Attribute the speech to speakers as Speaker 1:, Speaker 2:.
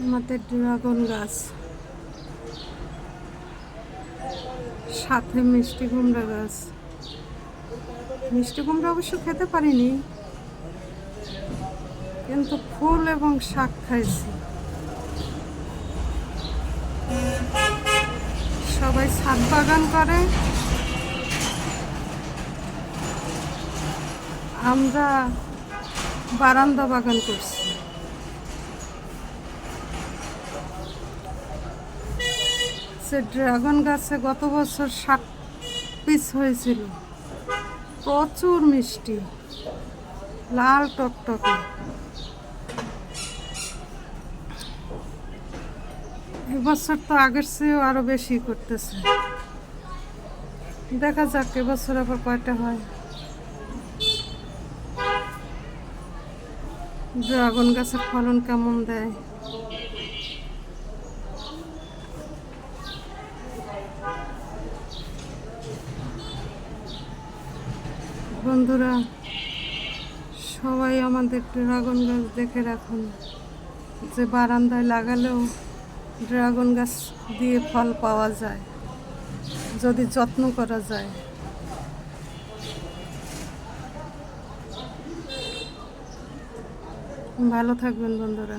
Speaker 1: আমাদের ড্রাগন গাছ, সাথে মিষ্টি কুমড়া গাছ। মিষ্টি কুমড়া অবশ্য খেতে পারিনি, কিন্তু ফুল এবং শাক খাইছি। সবাই ছাদ বাগান করে, আমরা বারান্দা বাগান করছি। সে ড্রাগন গাছে গত বছর 60 পিস হয়েছিল, প্রচুর মিষ্টি, লাল টকটকে। এবছর তো আগের চেয়েও আরো বেশি করতেছে। দেখা যাক এবছর আবার কয়টা হয়। ড্রাগন গাছের ফলন কেমন দেয়। বন্ধুরা, সবাই আমাদের ড্রাগন গাছ দেখে রাখুন, যে বারান্দায় লাগালেও ড্রাগন গাছ দিয়ে ফল পাওয়া যায় যদি যত্ন করা যায়। ভালো থাকবেন বন্ধুরা।